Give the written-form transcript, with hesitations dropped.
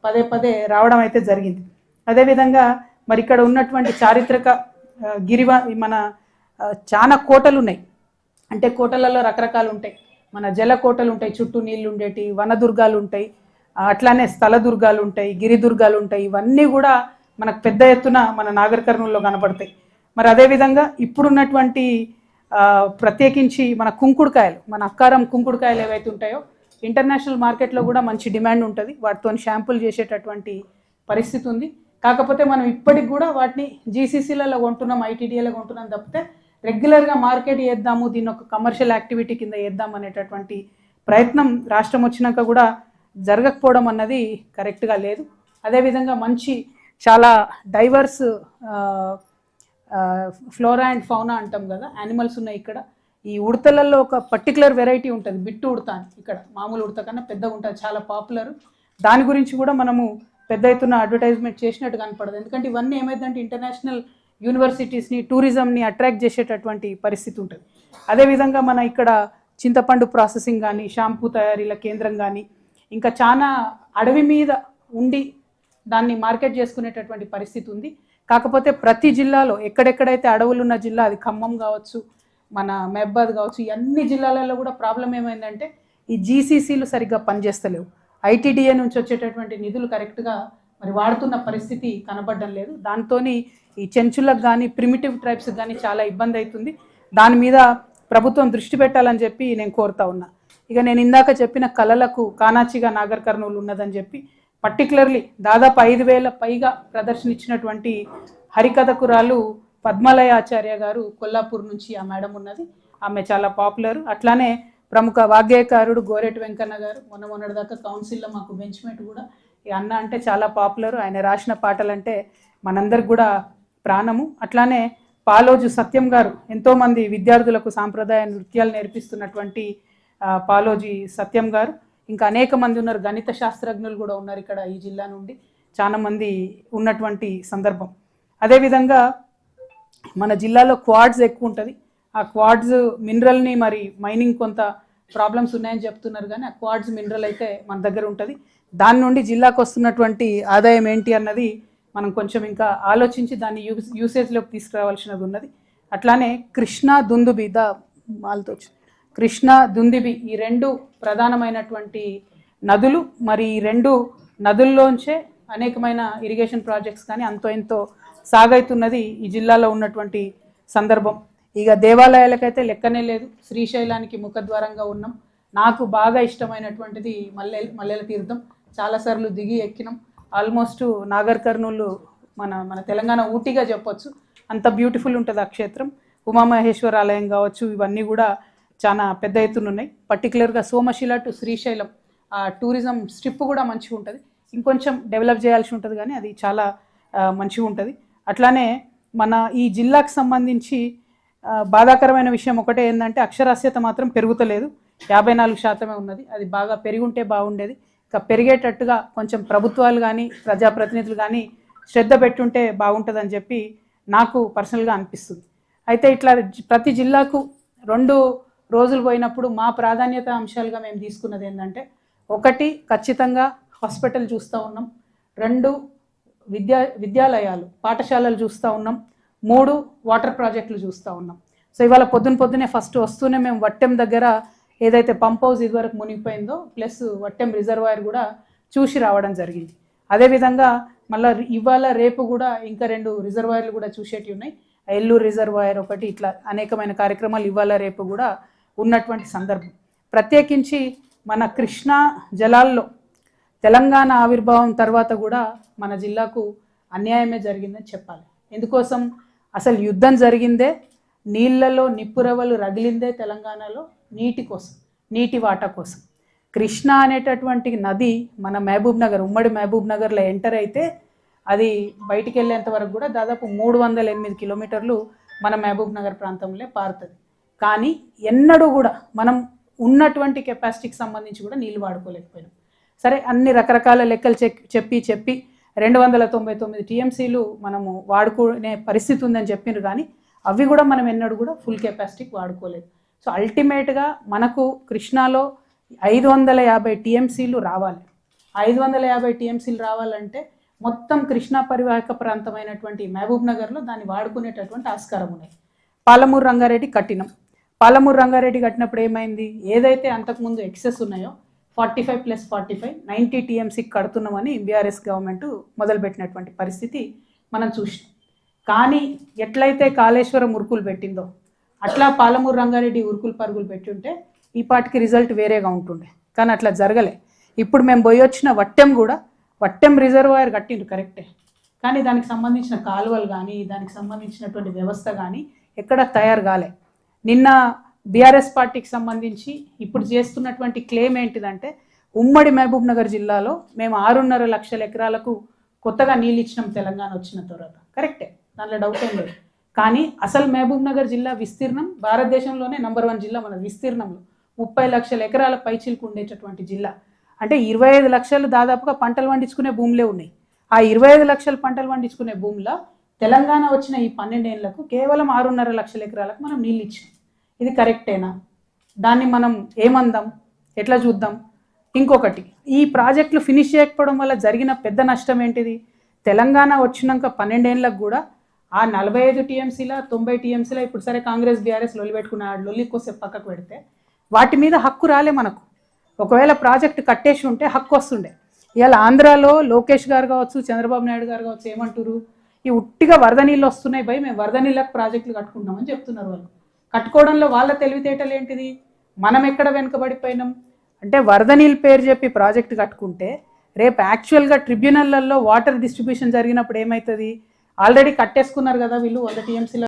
పదే పదే రావడం అయితే జరిగింది. అదేవిధంగా మరి ఇక్కడ ఉన్నటువంటి చారిత్రక మన చాలా కోటలు ఉన్నాయి. అంటే కోటలలో రకరకాలు ఉంటాయి. మన జల కోటలు ఉంటాయి, చుట్టూ నీళ్లు ఉండేటి, వనదుర్గాలు ఉంటాయి, అట్లానే స్థల దుర్గాలు ఉంటాయి, గిరిదుర్గాలు ఉంటాయి. ఇవన్నీ కూడా మనకు పెద్ద ఎత్తున మన నాగర్ కర్నూలులో కనబడతాయి. మరి అదేవిధంగా ఇప్పుడున్నటువంటి ప్రత్యేకించి మన కుంకుడుకాయలు, మన అక్కారం కుంకుడుకాయలు ఏవైతే ఉంటాయో ఇంటర్నేషనల్ మార్కెట్లో కూడా మంచి డిమాండ్ ఉంటుంది. వాటితో షాంపుల్ చేసేటటువంటి పరిస్థితి ఉంది. కాకపోతే మనం ఇప్పటికి కూడా వాటిని జీసీసీలలో కొంటున్నాం, ఐటీడీఏలో కొంటున్నాం తప్పితే రెగ్యులర్గా మార్కెట్ చేద్దాము, దీన్ని ఒక కమర్షియల్ యాక్టివిటీ కింద చేద్దాం అనేటటువంటి ప్రయత్నం రాష్ట్రం వచ్చినాక కూడా జరగకపోవడం అన్నది కరెక్ట్గా లేదు. అదేవిధంగా మంచి చాలా డైవర్స్ ఫ్లోరా అండ్ ఫౌనా అంటాం కదా, యానిమల్స్ ఉన్నాయి ఇక్కడ. ఈ ఉడతలలో ఒక పర్టికులర్ వెరైటీ ఉంటుంది, బిట్టు ఉడత అని. ఇక్కడ మామూలు ఉడత కన్నా పెద్దగా ఉంటుంది, చాలా పాపులర్. దాని గురించి కూడా మనము పెద్ద ఎత్తున అడ్వర్టైజ్మెంట్ చేసినట్టు కనపడదు. ఎందుకంటే ఇవన్నీ ఏమైందంటే ఇంటర్నేషనల్ యూనివర్సిటీస్ని, టూరిజంని అట్రాక్ట్ చేసేటటువంటి పరిస్థితి ఉంటుంది. అదేవిధంగా మన ఇక్కడ చింతపండు ప్రాసెసింగ్ కానీ, షాంపూ తయారీల కేంద్రం కానీ, ఇంకా చాలా అడవి మీద ఉండి దాన్ని మార్కెట్ చేసుకునేటటువంటి పరిస్థితి ఉంది. కాకపోతే ప్రతి జిల్లాలో ఎక్కడెక్కడైతే అడవులు ఉన్న జిల్లా, అది ఖమ్మం కావచ్చు, మన మహబాద్ కావచ్చు, ఈ అన్ని జిల్లాలలో కూడా ప్రాబ్లం ఏమైందంటే ఈ జీసీసీలు సరిగ్గా పనిచేస్తలేవు. ఐటీడీఏ నుంచి వచ్చేటటువంటి నిధులు కరెక్ట్గా మరి వాడుతున్న పరిస్థితి కనబడడం లేదు. దాంతో ఈ చెంచులకు కానీ, ప్రిమిటివ్ ట్రైబ్స్కి కానీ చాలా ఇబ్బంది అవుతుంది. దాని మీద ప్రభుత్వం దృష్టి పెట్టాలని చెప్పి నేను కోరుతా ఉన్నా. ఇక నేను ఇందాక చెప్పిన కళలకు కానాచిగా నాగర్ కర్నూలు ఉన్నదని చెప్పి, పర్టికులర్లీ దాదాపు 5,000 పైగా ప్రదర్శన ఇచ్చినటువంటి హరికథకురాలు పద్మలయ ఆచార్య గారు కొల్లాపూర్ నుంచి ఆ మేడం ఉన్నది. ఆమె చాలా పాపులర్. అట్లానే ప్రముఖ వాగ్గేయకారుడు గోరెటి వెంకన్న గారు మొన్నటిదాకా కౌన్సిల్లో మాకు బెంచ్మేట్ కూడా. ఈ అన్న అంటే చాలా పాపులర్. ఆయన రాసిన పాటలంటే మనందరికి కూడా ప్రాణము. అట్లానే పాలోజు సత్యం గారు ఎంతోమంది విద్యార్థులకు సాంప్రదాయ నృత్యాలు నేర్పిస్తున్నటువంటి పాలోజీ సత్యం గారు. ఇంకా అనేక మంది ఉన్నారు, గణిత శాస్త్రజ్ఞులు కూడా ఉన్నారు ఇక్కడ ఈ జిల్లా నుండి చాలా మంది ఉన్నటువంటి సందర్భం. అదేవిధంగా మన జిల్లాలో క్వాడ్స్ ఎక్కువ ఉంటుంది. ఆ క్వాడ్స్ మినరల్ని మరి మైనింగ్ కొంత ప్రాబ్లమ్స్ ఉన్నాయని చెప్తున్నారు, కానీ ఆ క్వాడ్స్ మినరల్ అయితే మన దగ్గర ఉంటుంది. దాని నుండి జిల్లాకు వస్తున్నటువంటి ఆదాయం ఏంటి అన్నది మనం కొంచెం ఇంకా ఆలోచించి దాన్ని యూసేజ్లోకి తీసుకురావాల్సినది ఉన్నది. అట్లానే కృష్ణా దుందుబి కృష్ణా దుందిబి ఈ రెండు ప్రధానమైనటువంటి నదులు. మరి ఈ రెండు నదుల్లోంచే అనేకమైన ఇరిగేషన్ ప్రాజెక్ట్స్ కానీ అంతో ఎంతో సాగైతున్నది ఈ జిల్లాలో ఉన్నటువంటి సందర్భం. ఇక దేవాలయాలకైతే లెక్కనే లేదు. శ్రీశైలానికి ముఖద్వారంగా ఉన్నాం. నాకు బాగా ఇష్టమైనటువంటిది మల్లెల తీర్థం. చాలాసార్లు దిగి ఎక్కినాం. ఆల్మోస్ట్ నాగర్ కర్నూలు మన తెలంగాణ ఊటీగా చెప్పొచ్చు, అంత బ్యూటిఫుల్ ఉంటుంది ఆ క్షేత్రం. ఉమామహేశ్వర ఆలయం కావచ్చు, ఇవన్నీ కూడా చాలా పెద్ద ఎత్తున ఉన్నాయి. పర్టికులర్గా సోమశిల టు శ్రీశైలం ఆ టూరిజం స్ట్రిప్ కూడా మంచిగా ఉంటుంది. ఇంకొంచెం డెవలప్ చేయాల్సి ఉంటుంది, కానీ అది చాలా మంచిగా ఉంటుంది. అట్లానే మన ఈ జిల్లాకు సంబంధించి బాధాకరమైన విషయం ఒకటే ఏంటంటే అక్షరాస్యత మాత్రం పెరుగుతలేదు. 54% ఉన్నది. అది బాగా పెరిగుంటే బాగుండేది. ఇంకా పెరిగేటట్టుగా కొంచెం ప్రభుత్వాలు కానీ ప్రజాప్రతినిధులు కానీ శ్రద్ధ పెట్టుంటే బాగుంటుందని చెప్పి నాకు పర్సనల్గా అనిపిస్తుంది. అయితే ఇట్లా ప్రతి జిల్లాకు 2 రోజులు పోయినప్పుడు మా ప్రాధాన్యత అంశాలుగా మేము తీసుకున్నది ఏంటంటే, 1 ఖచ్చితంగా హాస్పిటల్ చూస్తూ ఉన్నాం, 2 విద్యాలయాలు పాఠశాలలు చూస్తూ ఉన్నాం, 3 వాటర్ ప్రాజెక్టులు చూస్తూ ఉన్నాం. సో ఇవాళ పొద్దున్నే ఫస్ట్ వస్తూనే మేము వట్టెం దగ్గర ఏదైతే పంప్ హౌస్ ఇదివరకు మునిగిపోయిందో ప్లస్ వట్టెం రిజర్వాయర్ కూడా చూసి రావడం జరిగింది. అదేవిధంగా మళ్ళీ ఇవాళ రేపు కూడా ఇంకా 2 రిజర్వాయర్లు కూడా చూసేటివి ఉన్నాయి. ఎల్లూరు రిజర్వాయర్ ఒకటి, ఇట్లా అనేకమైన కార్యక్రమాలు ఇవాళ రేపు కూడా ఉన్నటువంటి సందర్భం. ప్రత్యేకించి మన కృష్ణా జలాల్లో తెలంగాణ ఆవిర్భావం తర్వాత కూడా మన జిల్లాకు అన్యాయమే జరిగిందని చెప్పాలి. ఎందుకోసం అసలు యుద్ధం జరిగిందే, నీళ్లలో నిప్పురవలు రగిలిందే తెలంగాణలో నీటి కోసం, నీటి వాటా కోసం. కృష్ణ అనేటటువంటి నది మన మహబూబ్ నగర్, ఉమ్మడి మహబూబ్ నగర్లో ఎంటర్ అయితే అది బయటికి వెళ్ళేంత వరకు కూడా దాదాపు 308 కిలోమీటర్లు మన మహబూబ్ నగర్ ప్రాంతంలో పారుతుంది. కానీ ఎన్నడూ కూడా మనం ఉన్నటువంటి కెపాసిటీకి సంబంధించి కూడా నీళ్ళు వాడుకోలేకపోయినాం. సరే, అన్ని రకరకాల లెక్కలు చెప్పి 299 టీఎంసీలు మనము వాడుకునే పరిస్థితి ఉందని చెప్పినారు, కానీ అవి కూడా మనం ఎన్నడూ కూడా ఫుల్ కెపాసిటీకి వాడుకోలేదు. సో అల్టిమేట్గా మనకు కృష్ణాలో 550 టీఎంసీలు రావాలి. 550 టీఎంసీలు రావాలంటే మొత్తం కృష్ణా పరివాహక ప్రాంతమైనటువంటి మహబూబ్ నగర్లో దాన్ని వాడుకునేటటువంటి ఆస్కారం ఉన్నాయి. పాలమూరు రంగారెడ్డి కట్టినాం. పాలమూరు రంగారెడ్డి కట్టినప్పుడు ఏమైంది, ఏదైతే అంతకుముందు ఎక్సెస్ ఉన్నాయో 45+45 90 టీఎంసీకి కడుతున్నామని బీఆర్ఎస్ గవర్నమెంట్ మొదలుపెట్టినటువంటి పరిస్థితి మనం చూసినాం. కానీ ఎట్లయితే కాళేశ్వరం ఉరుకులు పెట్టిందో అట్లా పాలమూరు రంగారెడ్డి ఉరుకులు పరుగులు పెట్టి ఉంటే ఈ పాటికి రిజల్ట్ వేరేగా ఉంటుండే. కానీ అట్లా జరగలే. ఇప్పుడు మేము పోయి వచ్చిన వట్టెం రిజర్వాయర్ కట్టిండ్రు కరెక్టే, కానీ దానికి సంబంధించిన కాలువలు కానీ దానికి సంబంధించినటువంటి వ్యవస్థ కానీ ఎక్కడ తయారు కాలే. నిన్న బీఆర్ఎస్ పార్టీకి సంబంధించి ఇప్పుడు చేస్తున్నటువంటి క్లెయిమ్ ఏంటిదంటే ఉమ్మడి మహబూబ్ నగర్ జిల్లాలో మేము 6.5 లక్షల ఎకరాలకు కొత్తగా నీళ్ళు ఇచ్చినాం తెలంగాణ వచ్చిన తర్వాత. కరెక్టే, దాంట్లో డౌట్ ఏం లేదు. కానీ అసలు మహబూబ్ నగర్ జిల్లా విస్తీర్ణం భారతదేశంలోనే నంబర్ 1 జిల్లా. మన విస్తీర్ణంలో 30 లక్షల ఎకరాల పైచిలకు ఉండేటటువంటి జిల్లా. అంటే 25 లక్షలు దాదాపుగా పంటలు పండించుకునే భూములే ఉన్నాయి. ఆ 25 లక్షల పంటలు పండించుకునే భూమిలో తెలంగాణ వచ్చిన ఈ 12 ఏళ్లకు కేవలం 6.5 లక్షల ఎకరాలకు మనం నీళ్ళు ఇచ్చినాం. ఇది కరెక్టేనా? దాన్ని మనం ఏమందాం, ఎట్లా చూద్దాం? ఇంకొకటి, ఈ ప్రాజెక్టులు ఫినిష్ చేయకపోవడం వల్ల జరిగిన పెద్ద నష్టం ఏంటిది? తెలంగాణ వచ్చినాక 12 ఏళ్ళకు కూడా ఆ 45 టీఎంసీల 90 టీఎంసీల ఇప్పుడు సరే కాంగ్రెస్ బీఆర్ఎస్ లొల్లి పెట్టుకున్న లొల్లి కోసం పక్కకు పెడితే వాటి మీద హక్కు రాలే మనకు. ఒకవేళ ప్రాజెక్టు కట్టేసి ఉంటే హక్కు వస్తుండే. ఇవాళ ఆంధ్రాలో లోకేష్ గారు కావచ్చు, చంద్రబాబు నాయుడు గారు కావచ్చు, ఏమంటారు, ఈ ఉట్టిగా వరద నీళ్ళు వస్తున్నాయి భయ్, మేము వరద నీళ్ళకు ప్రాజెక్టులు కట్టుకుంటామని చెప్తున్నారు. వాళ్ళు కట్టుకోవడంలో వాళ్ళ తెలివితేటలు ఏంటిది? మనం ఎక్కడ వెనుకబడిపోయినాం అంటే వరద నీళ్ళు పేరు చెప్పి ప్రాజెక్టు కట్టుకుంటే రేపు యాక్చువల్గా ట్రిబ్యునల్లలో వాటర్ డిస్ట్రిబ్యూషన్ జరిగినప్పుడు ఏమవుతుంది? ఆల్రెడీ కట్టేసుకున్నారు కదా వీళ్ళు 100 టీఎంసీల